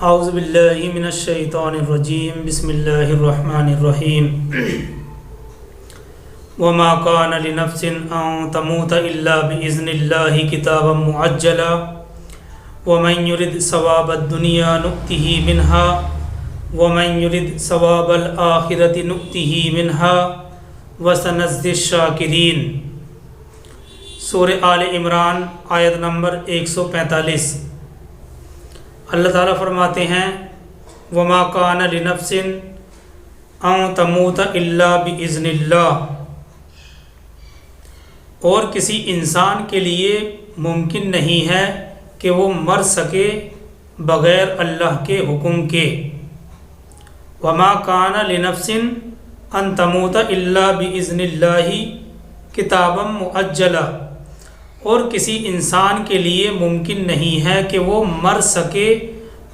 اعوذ باللہ من الشیطان الرجیم بسم اللہ الرحمن الرحیم وما كان لنفس ان تموت الا باذن اللہ کتابا معجلا ومن يرد ثواب الدنیا نؤتہ منها ومن يرد ثواب الآخرۃ نؤتہ منها وسنجزی الشاکرین۔ سورہ آل عمران آیت نمبر 145۔ اللہ تعالیٰ فرماتے ہیں وما کان لنفس ان تموت الا باذن اللہ، اور کسی انسان کے لیے ممکن نہیں ہے کہ وہ مر سکے بغیر اللہ کے حکم کے۔ وما کان لنفس ان تموت الا باذن اللہ کتابا معجلا، اور کسی انسان کے لیے ممکن نہیں ہے کہ وہ مر سکے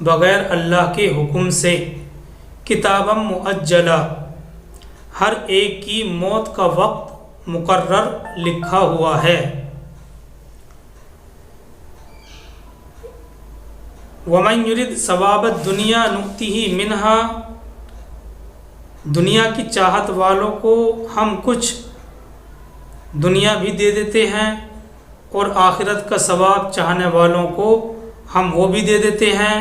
بغیر اللہ کے حکم سے۔ کتابا معجلا، ہر ایک کی موت کا وقت مقرر لکھا ہوا ہے۔ ومن یرد ثواب الدنیا نؤتہ منہا، دنیا کی چاہت والوں کو ہم کچھ دنیا بھی دے دیتے ہیں، اور آخرت کا ثواب چاہنے والوں کو ہم وہ بھی دے دیتے ہیں۔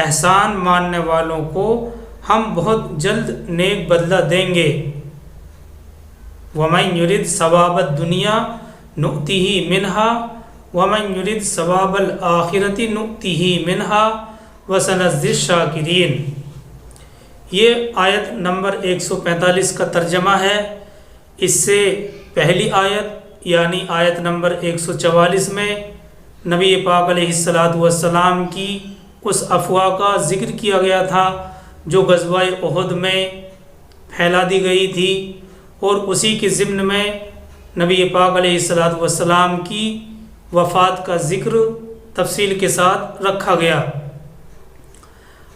احسان ماننے والوں کو ہم بہت جلد نیک بدلہ دیں گے۔ ومن یرد ثواب الدنیا نؤتہ منہا ومن یرد ثواب الآخرۃ نؤتہ منہا وسنجزی الشاکرین۔ یہ آیت نمبر 145 کا ترجمہ ہے۔ اس سے پہلی آیت یعنی آیت نمبر 144 میں نبی پاک علیہ السلام کی اس افواہ کا ذکر کیا گیا تھا جو غزوہ احد میں پھیلا دی گئی تھی، اور اسی کے ضمن میں نبی پاک علیہ السلام کی وفات کا ذکر تفصیل کے ساتھ رکھا گیا۔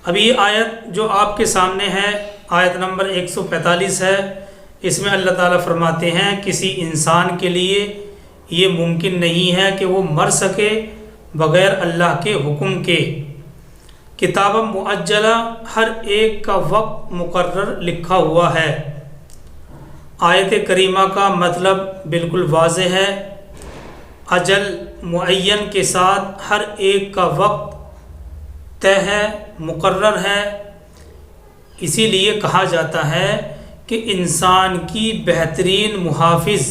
اب یہ آیت جو آپ کے سامنے ہے، آیت نمبر 145 ہے۔ اس میں اللہ تعالیٰ فرماتے ہیں کسی انسان کے لیے یہ ممکن نہیں ہے کہ وہ مر سکے بغیر اللہ کے حکم کے۔ کتاب معجلہ، ہر ایک کا وقت مقرر لکھا ہوا ہے۔ آیت کریمہ کا مطلب بالکل واضح ہے۔ اجل معین کے ساتھ ہر ایک کا وقت طے ہے، مقرر ہے۔ اسی لیے کہا جاتا ہے کہ انسان کی بہترین محافظ،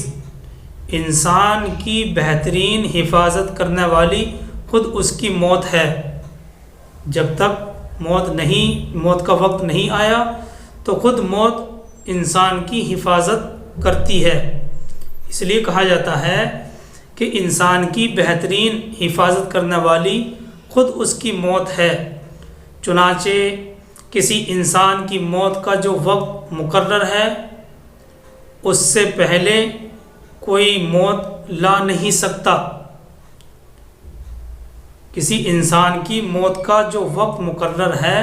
انسان کی بہترین حفاظت کرنے والی خود اس کی موت ہے۔ جب تک موت کا وقت نہیں آیا تو خود موت انسان کی حفاظت کرتی ہے۔ اس لیے کہا جاتا ہے کہ انسان کی بہترین حفاظت کرنے والی خود اس کی موت ہے۔ چنانچہ کسی انسان کی موت کا جو وقت مقرر ہے، اس سے پہلے کوئی موت لا نہیں سکتا۔ کسی انسان کی موت کا جو وقت مقرر ہے،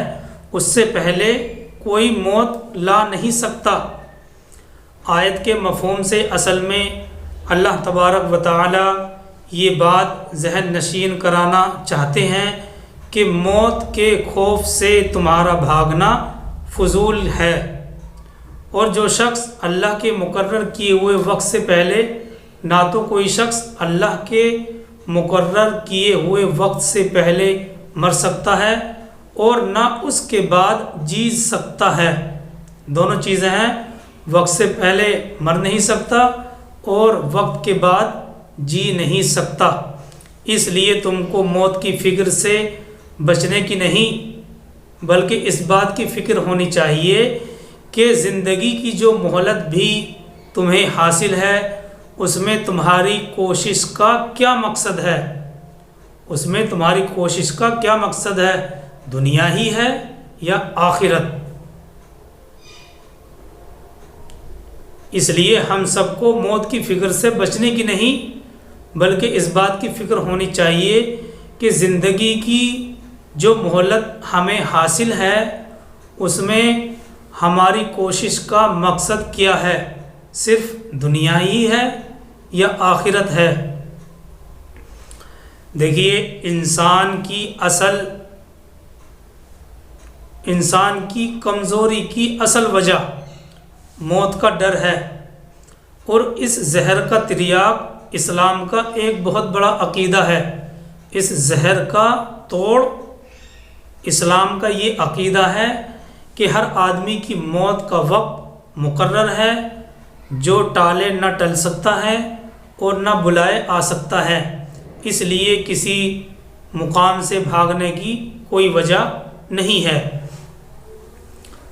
اس سے پہلے کوئی موت لا نہیں سکتا۔ آیت کے مفہوم سے اصل میں اللہ تبارک و تعالی یہ بات ذہن نشین کرانا چاہتے ہیں کہ موت کے خوف سے تمہارا بھاگنا فضول ہے، اور جو شخص اللہ کے مقرر کیے ہوئے وقت سے پہلے، نہ تو کوئی شخص اللہ کے مقرر کیے ہوئے وقت سے پہلے مر سکتا ہے، اور نہ اس کے بعد جی سکتا ہے۔ دونوں چیزیں ہیں، وقت سے پہلے مر نہیں سکتا اور وقت کے بعد جی نہیں سکتا۔ اس لیے تم کو موت کی فکر سے بچنے کی نہیں، بلکہ اس بات کی فکر ہونی چاہیے کہ زندگی کی جو مہلت بھی تمہیں حاصل ہے، اس میں تمہاری کوشش کا کیا مقصد ہے؟ اس میں تمہاری کوشش کا کیا مقصد ہے؟ دنیا ہی ہے یا آخرت؟ اس لیے ہم سب کو موت کی فکر سے بچنے کی نہیں، بلکہ اس بات کی فکر ہونی چاہیے کہ زندگی کی جو مہلت ہمیں حاصل ہے، اس میں ہماری کوشش کا مقصد کیا ہے؟ صرف دنیا ہی ہے یا آخرت ہے؟ دیکھیے، انسان کی اصل انسان کی کمزوری کی اصل وجہ موت کا ڈر ہے، اور اس زہر کا تریاق اسلام کا ایک بہت بڑا عقیدہ ہے۔ اس زہر کا توڑ اسلام کا یہ عقیدہ ہے کہ ہر آدمی کی موت کا وقت مقرر ہے، جو ٹالے نہ ٹل سکتا ہے اور نہ بلائے آ سکتا ہے، اس لیے کسی مقام سے بھاگنے کی کوئی وجہ نہیں ہے۔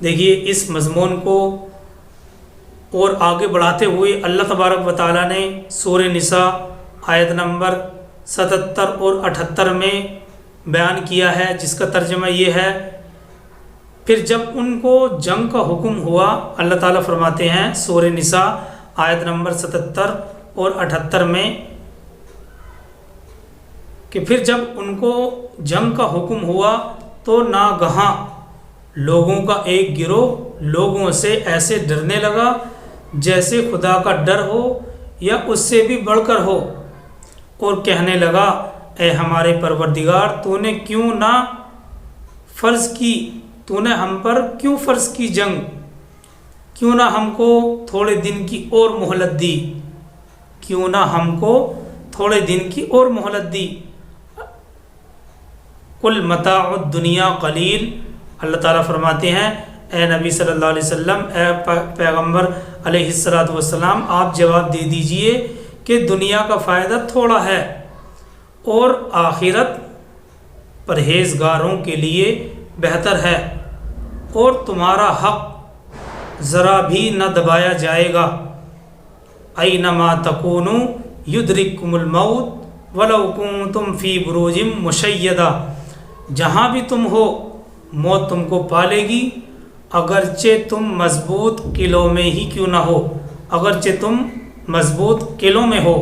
دیکھیے اس مضمون کو اور آگے بڑھاتے ہوئے اللہ تبارک و تعالیٰ نے سورہ نساء آیت نمبر 77 اور 78 میں بیان کیا ہے، جس کا ترجمہ یہ ہے، پھر جب ان کو جنگ کا حکم ہوا، اللہ تعالیٰ فرماتے ہیں سورہ نساء آیت نمبر 77 اور 78 میں کہ پھر جب ان کو جنگ کا حکم ہوا تو ناگہاں لوگوں کا ایک گروہ لوگوں سے ایسے ڈرنے لگا جیسے خدا کا ڈر ہو یا اس سے بھی بڑھ کر ہو، اور کہنے لگا اے ہمارے پروردگار، تو نے ہم پر کیوں فرض کی جنگ، کیوں نہ ہم کو تھوڑے دن کی اور مہلت دی، کیوں نہ ہم کو تھوڑے دن کی اور مہلت دی۔ قل متاع الدنیا قلیل، اللہ تعالیٰ فرماتے ہیں اے نبی صلی اللہ علیہ وسلم، اے پیغمبر علیہ الصلاۃ والسلام، آپ جواب دے دیجئے کہ دنیا کا فائدہ تھوڑا ہے اور آخرت پرہیزگاروں کے لیے بہتر ہے، اور تمہارا حق ذرا بھی نہ دبایا جائے گا۔ اینما تکونوا یدرککم الموت ولو کنتم فی بروج مشیدہ، جہاں بھی تم ہو موت تم کو پالے گی، اگرچہ تم مضبوط قلعوں میں ہی کیوں نہ ہو، اگرچہ تم مضبوط قلعوں میں ہو،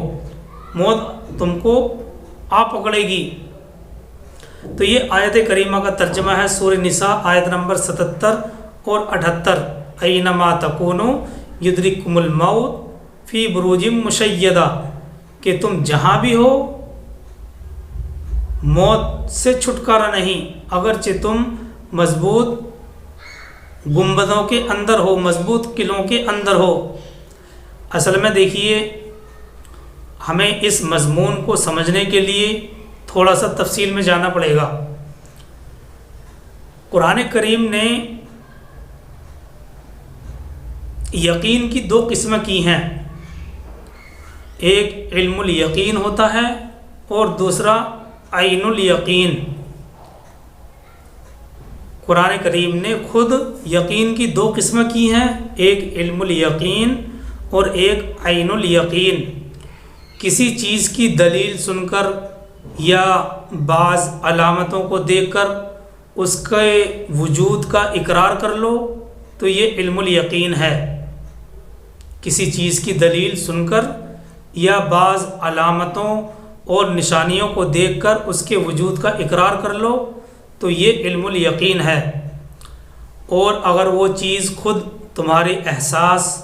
موت تم کو آ پکڑے گی۔ تو یہ آیت کریمہ کا ترجمہ ہے سورہ نساء آیت نمبر 77 اور 78، اینما تکونوا یدرککم الموت فی بروج مشیدہ، کہ تم جہاں بھی ہو موت سے چھٹکارا نہیں، اگرچہ تم مضبوط گنبدوں کے اندر ہو، مضبوط قلعوں کے اندر ہو۔ اصل میں دیکھیے ہمیں اس مضمون کو سمجھنے کے لیے تھوڑا سا تفصیل میں جانا پڑے گا۔ قرآن کریم نے یقین کی دو قسمیں کی ہیں، ایک علم الیقین ہوتا ہے اور دوسرا عین الیقین۔ قرآن کریم نے خود یقین کی دو قسمیں کی ہیں، ایک علم الیقین اور ایک عین الیقین۔ کسی چیز کی دلیل سن کر یا بعض علامتوں کو دیکھ کر اس کے وجود کا اقرار کر لو تو یہ علم الیقین ہے۔ کسی چیز کی دلیل سن کر یا بعض علامتوں اور نشانیوں کو دیکھ کر اس کے وجود کا اقرار کر لو تو یہ علم الیقین ہے۔ اور اگر وہ چیز خود تمہارے احساس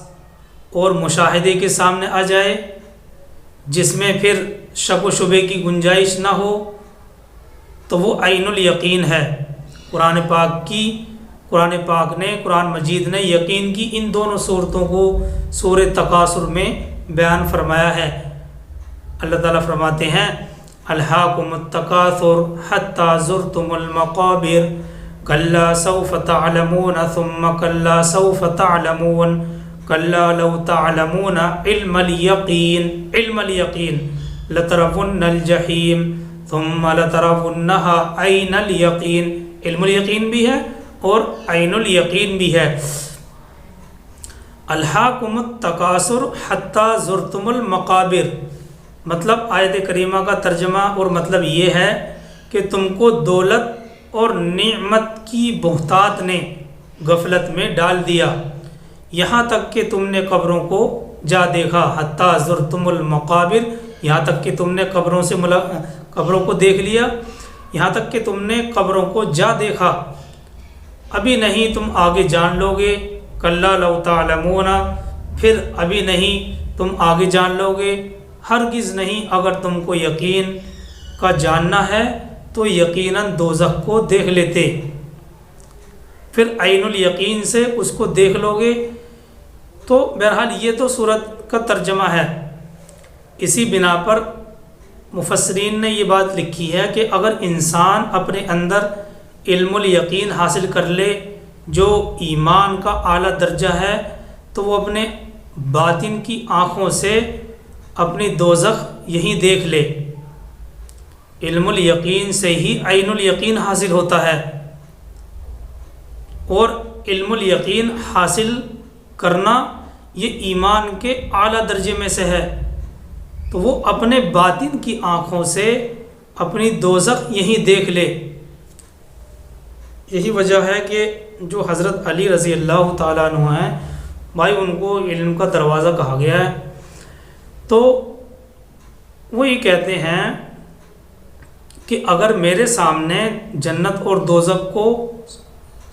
اور مشاہدے کے سامنے آ جائے، جس میں پھر شک و شبے کی گنجائش نہ ہو، تو وہ عین الیقین ہے۔ قرآن پاک نے قرآن مجید نے یقین کی ان دونوں صورتوں کو سورہ تکاثر میں بیان فرمایا ہے۔ اللہ تعالیٰ فرماتے ہیں الہاکم التکاثر حتی زرتم المقابر کلا سوف تعلمون ثم کلا سوف تعلمون کلا لو تعلمون علم الیقین لترون الجحیم ثم لترونها عین الیقین۔ علم الیقین بھی ہے اور عین الیقین بھی ہے۔ الہاکم التکاثر حتی زرتم المقابر، مطلب آیت کریمہ کا ترجمہ اور مطلب یہ ہے کہ تم کو دولت اور نعمت کی بہتات نے غفلت میں ڈال دیا، یہاں تک کہ تم نے قبروں کو جا دیکھا۔ حتی زرتم المقابر، یہاں تک کہ تم نے قبروں کو دیکھ لیا، یہاں تک کہ تم نے قبروں کو جا دیکھا، ابھی نہیں تم آگے جان لو گے۔ کلا لو تعلمون، پھر ابھی نہیں تم آگے جان لو گے، ہرگز نہیں۔ اگر تم کو یقین کا جاننا ہے تو یقیناً دوزخ کو دیکھ لیتے۔ پھر عین الیقین سے اس کو دیکھ لو گے۔ تو بہرحال یہ تو صورت کا ترجمہ ہے۔ اسی بنا پر مفسرین نے یہ بات لکھی ہے کہ اگر انسان اپنے اندر علم الیقین حاصل کر لے جو ایمان کا اعلیٰ درجہ ہے، تو وہ اپنے باطن کی آنکھوں سے اپنی دوزخ یہی دیکھ لے۔ علم الیقین سے ہی عین الیقین حاصل ہوتا ہے، اور علم الیقین حاصل کرنا یہ ایمان کے اعلیٰ درجے میں سے ہے۔ تو وہ اپنے باطن کی آنکھوں سے اپنی دوزخ یہی دیکھ لے۔ یہی وجہ ہے کہ جو حضرت علی رضی اللہ تعالیٰ عنہ ہیں بھائی، ان کو علم کا دروازہ کہا گیا ہے۔ تو وہ یہ کہتے ہیں کہ اگر میرے سامنے جنت اور دوزخ کو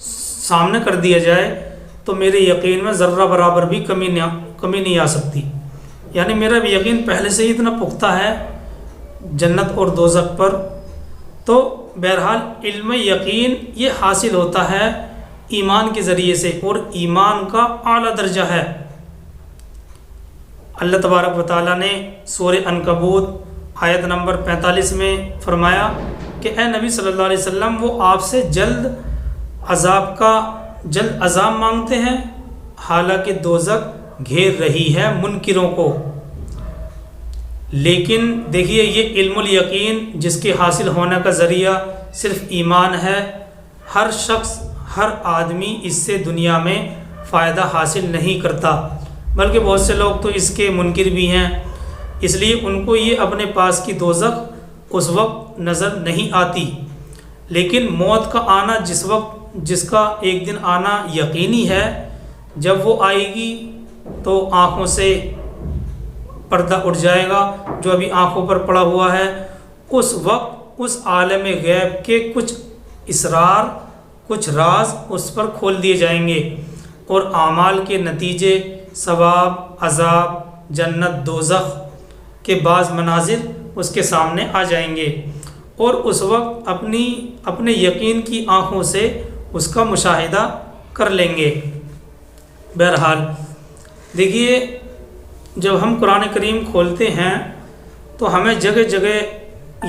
سامنے کر دیا جائے تو میرے یقین میں ذرہ برابر بھی کمی نہیں آ سکتی، یعنی میرا بھی یقین پہلے سے ہی اتنا پختہ ہے جنت اور دوزخ پر۔ تو بہرحال علم یقین یہ حاصل ہوتا ہے ایمان کے ذریعے سے، اور ایمان کا اعلیٰ درجہ ہے۔ اللہ تبارک و تعالیٰ نے سورہ عنکبوت آیت نمبر 45 میں فرمایا کہ اے نبی صلی اللہ علیہ وسلم، وہ آپ سے جلد عذاب مانگتے ہیں، حالانکہ دوزخ گھیر رہی ہے منکروں کو۔ لیکن دیکھیے، یہ علم الیقین جس کے حاصل ہونے کا ذریعہ صرف ایمان ہے، ہر شخص، ہر آدمی اس سے دنیا میں فائدہ حاصل نہیں کرتا، بلکہ بہت سے لوگ تو اس کے منکر بھی ہیں۔ اس لیے ان کو یہ اپنے پاس کی دوزخ اس وقت نظر نہیں آتی، لیکن موت کا آنا جس کا ایک دن آنا یقینی ہے، جب وہ آئے گی تو آنکھوں سے پردہ اٹھ جائے گا جو ابھی آنکھوں پر پڑا ہوا ہے۔ اس وقت اس عالم غیب کے کچھ اسرار، کچھ راز اس پر کھول دیے جائیں گے، اور اعمال کے نتیجے، ثواب، عذاب، جنت، دوزخ کے بعض مناظر اس کے سامنے آ جائیں گے، اور اس وقت اپنے یقین کی آنکھوں سے اس کا مشاہدہ کر لیں گے۔ بہرحال دیکھیے، جب ہم قرآن کریم کھولتے ہیں تو ہمیں جگہ جگہ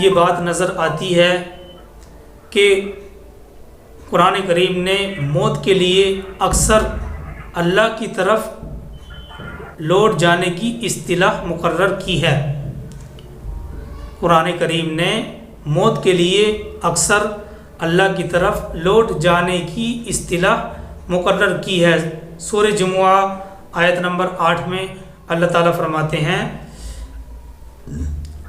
یہ بات نظر آتی ہے کہ قرآن کریم نے موت کے لیے اکثر اللہ کی طرف لوٹ جانے کی اصطلاح مقرر کی ہے۔ قرآن کریم نے موت کے لیے اکثر اللہ کی طرف لوٹ جانے کی اصطلاح مقرر کی ہے۔ سورہ جمعہ آیت نمبر 8 میں اللہ تعالیٰ فرماتے ہیں،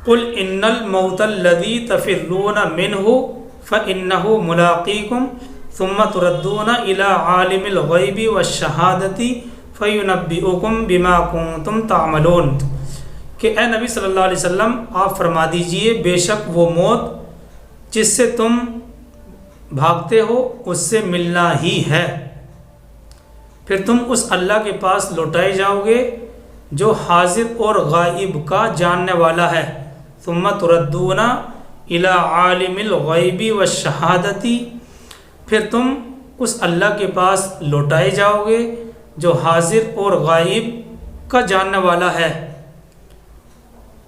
قُلْ إِنَّ الْمَوْتَ الَّذِي تَفِرُّونَ مِنْهُ فَإِنَّهُ مُلَاقِيكُمْ ثُمَّ تُرَدُّونَ إِلَىٰ عَالِمِ الْغَيْبِ وَالشَّهَادَةِ فَيُنَبِّئُكُمْ بِمَا كُنتُمْ تَعْمَلُونَ، کہ اے نبی صلی اللہ علیہ وسلم آپ فرما دیجئے، بے شک وہ موت جس سے تم بھاگتے ہو اس سے ملنا ہی ہے، پھر تم اس اللہ کے پاس لوٹائے جاؤ گے جو حاضر اور غائب کا جاننے والا ہے۔ ثم تردون الی عالم الغیب والشہادۃ، پھر تم اس اللہ کے پاس لوٹائے جاؤ گے جو حاضر اور غائب کا جاننے والا ہے،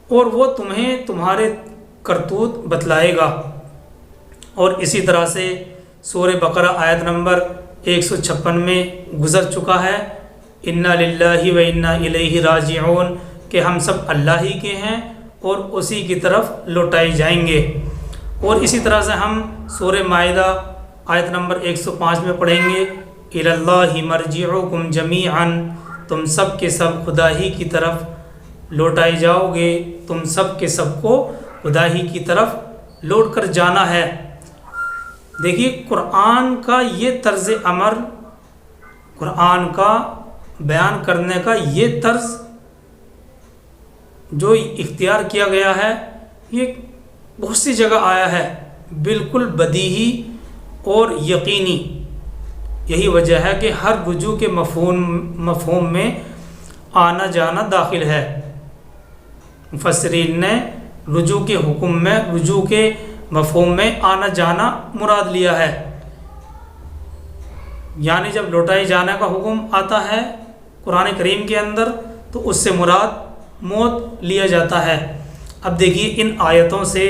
اور وہ تمہیں تمہارے کرتوت بتلائے گا۔ اور اسی طرح سے سورہ بقرہ آیت نمبر 156 میں گزر چکا ہے، انا للہ و انا الیہ راجعون، کہ ہم سب اللہ ہی کے ہیں اور اسی کی طرف لوٹائے جائیں گے۔ اور اسی طرح سے ہم سورہ مائدہ آیت نمبر 105 میں پڑھیں گے، الی اللہ مرجعکم جمیعا، تم سب کے سب خدا ہی کی طرف لوٹائے جاؤ گے، تم سب کے سب کو خدا ہی کی طرف لوٹ کر جانا ہے۔ دیکھیے، قرآن کا یہ طرز عمل، قرآن کا بیان کرنے کا یہ طرز جو اختیار کیا گیا ہے، یہ بہت سی جگہ آیا ہے، بالکل بدیہی اور یقینی۔ یہی وجہ ہے کہ ہر رجوع کے مفہوم میں آنا جانا داخل ہے۔ مفسرین نے رجوع کے حکم میں، رجوع کے مفہوم میں آنا جانا مراد لیا ہے۔ یعنی جب لوٹائے جانے کا حکم آتا ہے قرآن کریم کے اندر تو اس سے مراد موت لیا جاتا ہے۔ اب دیکھیے ان آیتوں سے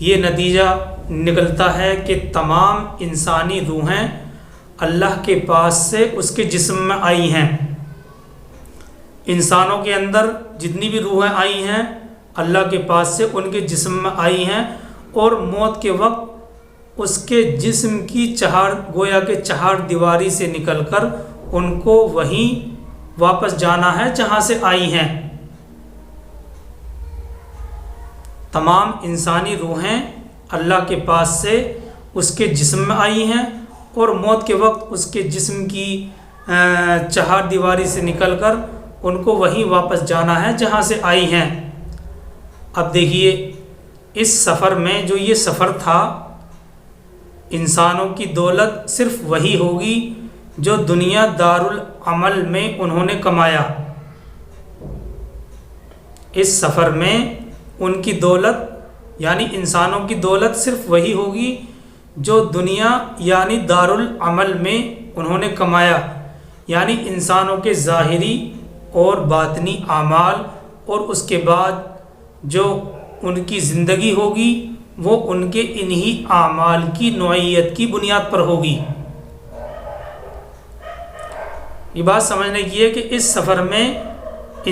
یہ نتیجہ نکلتا ہے کہ تمام انسانی روحیں اللہ کے پاس سے اس کے جسم میں آئی ہیں۔ انسانوں کے اندر جتنی بھی روحیں آئی ہیں اللہ کے پاس سے ان کے جسم میں آئی ہیں، اور موت کے وقت اس کے جسم کی گویا کہ چہار دیواری سے نکل کر ان کو وہیں واپس جانا ہے جہاں سے آئی ہیں۔ تمام انسانی روحیں اللہ کے پاس سے اس کے جسم میں آئی ہیں، اور موت کے وقت اس کے جسم کی چہار دیواری سے نکل کر ان کو وہیں واپس جانا ہے جہاں سے آئی ہیں۔ اب دیکھیے اس سفر میں جو یہ سفر تھا، انسانوں کی دولت صرف وہی ہوگی جو دنیا دارالعمل میں انہوں نے کمایا۔ اس سفر میں ان کی دولت یعنی انسانوں کی دولت صرف وہی ہوگی جو دنیا یعنی دارالعمل میں انہوں نے کمایا، یعنی انسانوں کے ظاہری اور باطنی اعمال، اور اس کے بعد جو ان کی زندگی ہوگی وہ ان کے انہی اعمال کی نوعیت کی بنیاد پر ہوگی۔ یہ بات سمجھنے کی ہے کہ اس سفر میں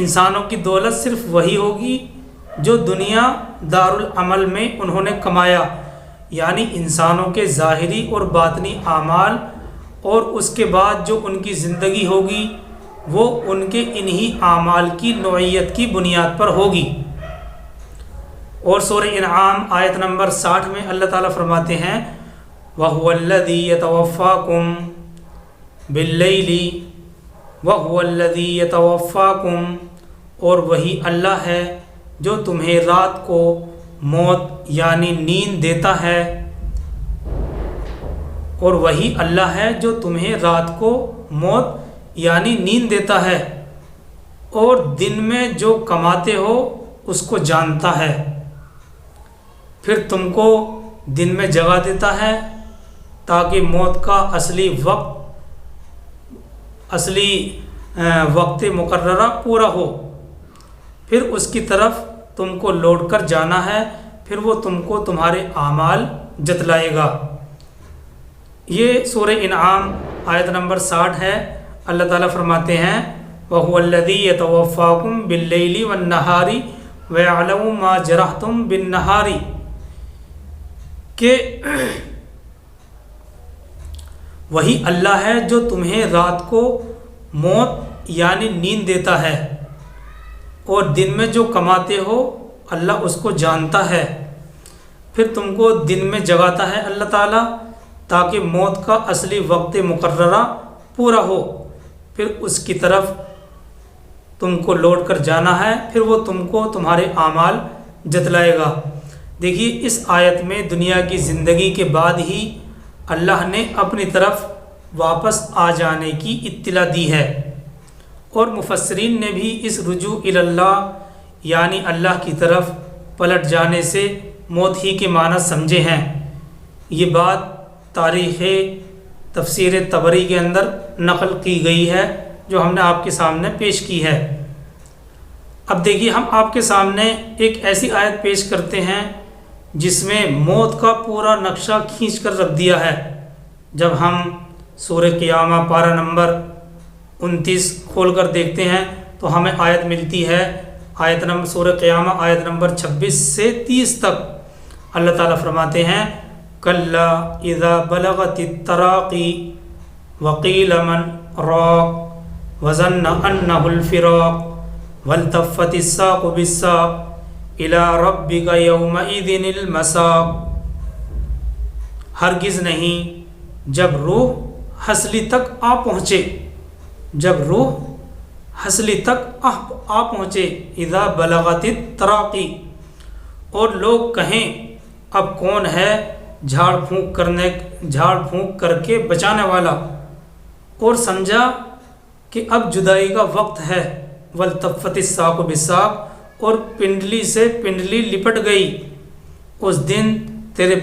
انسانوں کی دولت صرف وہی ہوگی جو دنیا دارالعمل میں انہوں نے کمایا، یعنی انسانوں کے ظاہری اور باطنی اعمال، اور اس کے بعد جو ان کی زندگی ہوگی وہ ان کے انہی اعمال کی نوعیت کی بنیاد پر ہوگی۔ اور سورہ انعام آیت نمبر 60 میں اللہ تعالیٰ فرماتے ہیں وَهُوَ الَّذِي يَتَوَفَّاكُمْ بِاللَّيْلِ وَهُوَ الَّذِي يَتَوَفَّاكُمْ، اور وہی اللہ ہے جو تمہیں رات کو موت یعنی نیند دیتا ہے، اور وہی اللہ ہے جو تمہیں رات کو موت یعنی نیند دیتا ہے، اور دن میں جو کماتے ہو اس کو جانتا ہے، پھر تم کو دن میں جگا دیتا ہے تاکہ موت کا اصلی وقت مقررہ پورا ہو، پھر اس کی طرف تم کو لوٹ کر جانا ہے، پھر وہ تم کو تمہارے اعمال جتلائے گا۔ یہ سورہ انعام آیت نمبر 60 ہے۔ اللہ تعالیٰ فرماتے ہیں وَهُوَ الَّذِي يَتَوَفَّاكُمْ بِاللَّيْلِ وَالنَّهَارِ وَيَعْلَمُ مَا جَرَحْتُمْ بِالنَّهَارِ، کہ وہی اللہ ہے جو تمہیں رات کو موت یعنی نیند دیتا ہے، اور دن میں جو کماتے ہو اللہ اس کو جانتا ہے، پھر تم کو دن میں جگاتا ہے اللہ تعالیٰ تاکہ موت کا اصلی وقت مقررہ پورا ہو، پھر اس کی طرف تم کو لوٹ کر جانا ہے، پھر وہ تم کو تمہارے اعمال جتلائے گا۔ دیکھیے اس آیت میں دنیا کی زندگی کے بعد ہی اللہ نے اپنی طرف واپس آ جانے کی اطلاع دی ہے، اور مفسرین نے بھی اس رجوع الی اللہ یعنی اللہ کی طرف پلٹ جانے سے موت ہی کے معنی سمجھے ہیں۔ یہ بات تاریخ تفسیر طبری کے اندر نقل کی گئی ہے جو ہم نے آپ کے سامنے پیش کی ہے۔ اب دیکھیے ہم آپ کے سامنے ایک ایسی آیت پیش کرتے ہیں جس میں موت کا پورا نقشہ کھینچ کر رکھ دیا ہے۔ جب ہم سورہ قیامہ پارہ نمبر 29 کھول کر دیکھتے ہیں تو ہمیں آیت ملتی ہے، آیت نمبر سورہ قیامہ آیت نمبر 26 سے 30 تک۔ اللہ تعالیٰ فرماتے ہیں کلا اذا بلغت التراقی وقیل من راق وظن انہ الفراق والتفت الساق بالساق الى ربک یومئذ المساق، ہرگز نہیں جب روح ہسلی تک آ پہنچے، جب روح ہسلی تک آ پہنچے، اذا بلغت التراقی، اور لوگ کہیں اب کون ہے جھاڑ پھونک کر کے بچانے والا، اور سمجھا کہ اب جدائی کا وقت ہے، والتفت الساق بالساق، اور پنڈلی سے پنڈلی لپٹ گئی، اس دن تیرے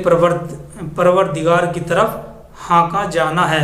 پروردگار کی طرف ہانکا جانا ہے،